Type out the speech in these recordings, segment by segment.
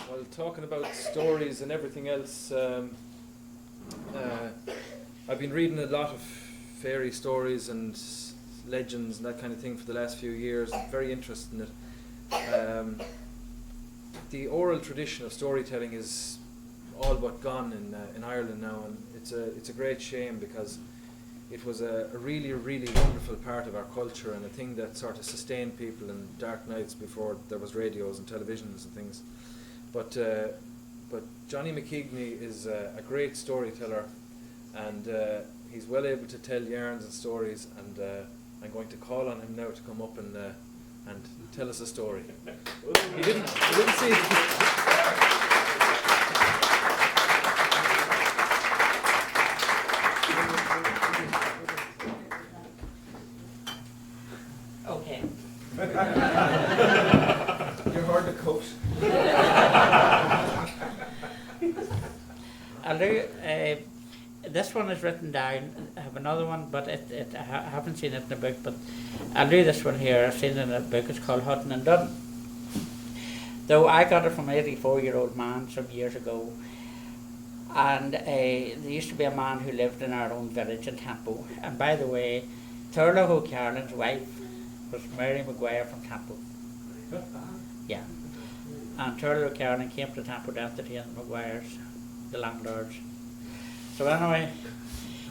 Well, talking about stories and everything else, I've been reading a lot of fairy stories and legends and that kind of thing for the last few years. I'm very interested in it. The oral tradition of storytelling is all but gone in Ireland now, and it's a great shame, because it was a really, really wonderful part of our culture and a thing that sort of sustained people in dark nights before there was radios and televisions and things. But Johnny McKeagney is a great storyteller, and he's well able to tell yarns and stories, and I'm going to call on him now to come up and tell us a story. He didn't see it. Okay. You're hard to coach. I'll do, this one is written down. I have another one, but I haven't seen it in the book, but I'll do this one here. I've seen it in a book. It's called Hutton and Dutton. Though I got it from an 84-year-old man some years ago. And there used to be a man who lived in our own village in Campo. And by the way, Thurlow O'Carolan's wife was Mary Maguire from Campo. Yeah. And Thurlow O'Carolan came to Campo down to the Maguires, the landlords. So anyway,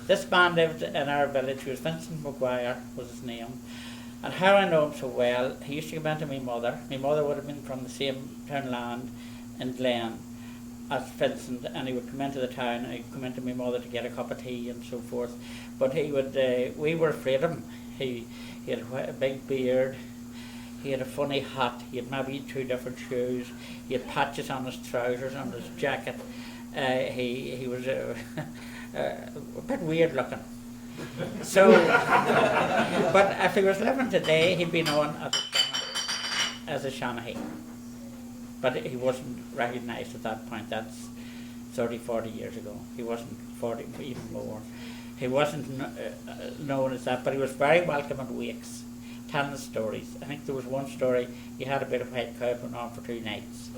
this man lived in our village. He was Vincent Maguire, was his name. And how I know him so well, he used to come in to my mother. My mother would have been from the same townland in Glen as Vincent, and he would come into the town, and he'd come into my mother to get a cup of tea and so forth. But he would, we were afraid of him. He had a big beard, he had a funny hat, he had maybe 2 different shoes, he had patches on his trousers, on his jacket. He was a bit weird looking. So, but if he was living today, he'd be known as a Shanahy. But he wasn't recognised at that point. That's 30, 40 years ago. He wasn't 40, even more. He wasn't known as that, but he was very welcome at wakes, telling stories. I think there was one story, he had a bit of white cow went on for 2 nights.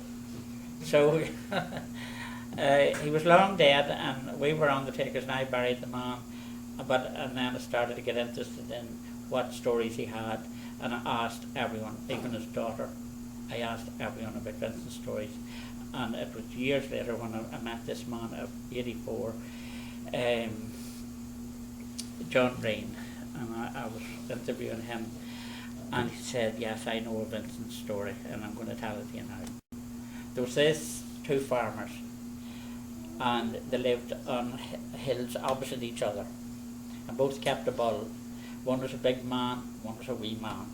So he was long dead, and we were undertakers, and I buried the man. And then I started to get interested in what stories he had, and I asked everyone, even his daughter. I asked everyone about Vincent's stories, and it was years later when I met this man of 84, John Breen, and I was interviewing him, and he said, yes, I know a Vincent's story, and I'm going to tell it to you now. There was these 2 farmers, and they lived on hills opposite each other, and both kept a bull. One was a big man, one was a wee man.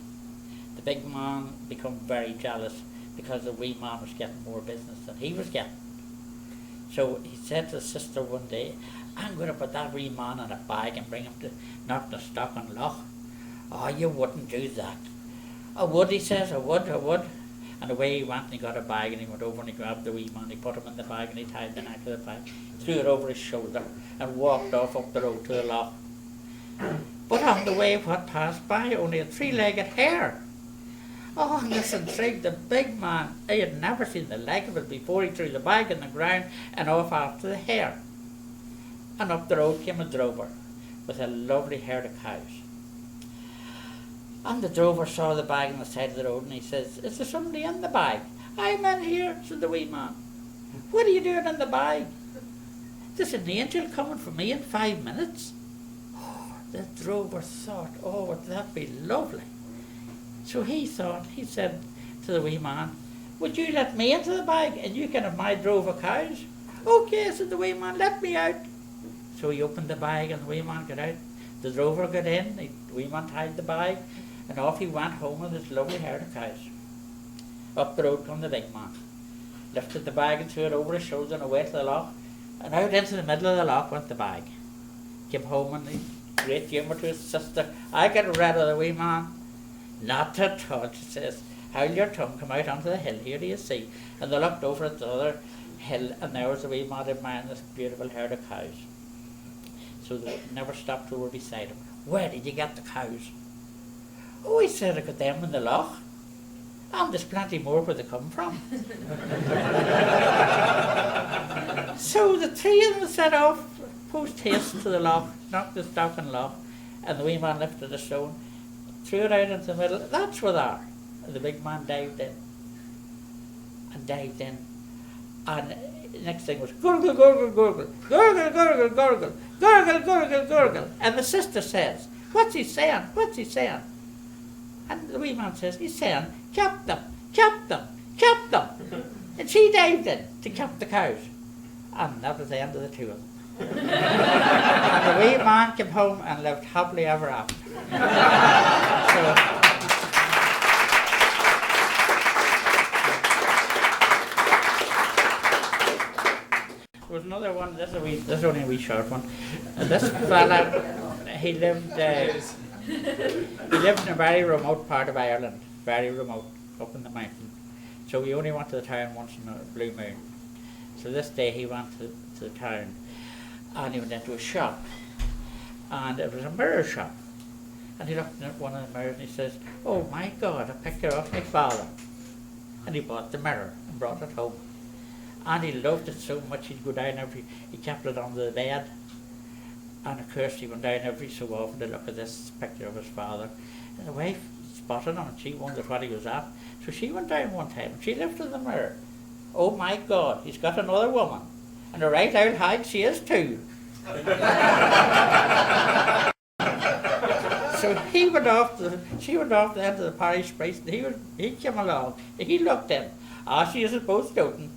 The big man became very jealous because the wee man was getting more business than he was getting. So he said to his sister one day, I'm going to put that wee man in a bag and bring him to Knocknastock and Loch. Oh, you wouldn't do that. I would, he says, I would. And away he went, and he got a bag, and he went over and he grabbed the wee man, he put him in the bag, and he tied the neck of the bag, threw it over his shoulder, and walked off up the road to the loch. But on the way, what passed by? Only a 3-legged hare. Oh, and this intrigued the big man. He had never seen the like of it before. He threw the bag on the ground and off after the hare. And up the road came a drover with a lovely herd of cows. And the drover saw the bag on the side of the road, and he says, is there somebody in the bag? I'm in here, said the wee man. What are you doing in the bag? There's an angel coming for me in 5 minutes. Oh, the drover thought, oh, would that be lovely. So he thought, he said to the wee man, would you let me into the bag and you can have my drove of cows? Okay, said the wee man, let me out. So he opened the bag and the wee man got out. The drover got in, the wee man tied the bag, and off he went home with his lovely herd of cows. Up the road come the big man. Lifted the bag and threw it over his shoulder and away to the loch, and out into the middle of the loch went the bag. Came home and he great humour to his sister. I got rid of the wee man. Not at all, she says. Hold your tongue, come out onto the hill, here do you see. And they looked over at the other hill, and there was the wee man admiring this beautiful herd of cows. So they never stopped over beside him. Where did you get the cows? Oh, he said, I got them in the loch. And there's plenty more where they come from. three of them set off post haste to the loch, knocked the stocking lock, and the wee man lifted a stone, threw it out into the middle. That's where they are. And the big man dived in. And dived in. And the next thing was gurgle, gurgle, gurgle, gurgle, gurgle, gurgle, gurgle, gurgle, gurgle. And the sister says, what's he saying? What's he saying? And the wee man says, he's saying, cap them, cap them, cap them. And she dived in to cap the cows. And that was the end of the two of them. And the wee man came home and lived happily ever after. So, there was another one. This is only a wee short one. This fella, he lived in a very remote part of Ireland, very remote, up in the mountain. So we only went to the town once in a blue moon. So this day he went to the town, and he went into a shop, and it was a mirror shop. And he looked at one of the mirrors and he says, oh my God, a picture of my father. And he bought the mirror and brought it home. And he loved it so much he'd go down he kept it under the bed. And of course he went down every so often to look at this picture of his father. And the wife spotted him and she wondered what he was at. So she went down one time and she lifted the mirror. Oh my God, he's got another woman. And a right old hag she is too. So she went off to the end of the parish priest and he came along and he looked in. She is both doting.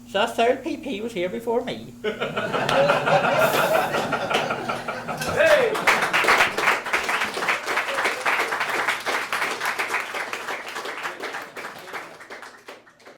So that third PP was here before me. Hey!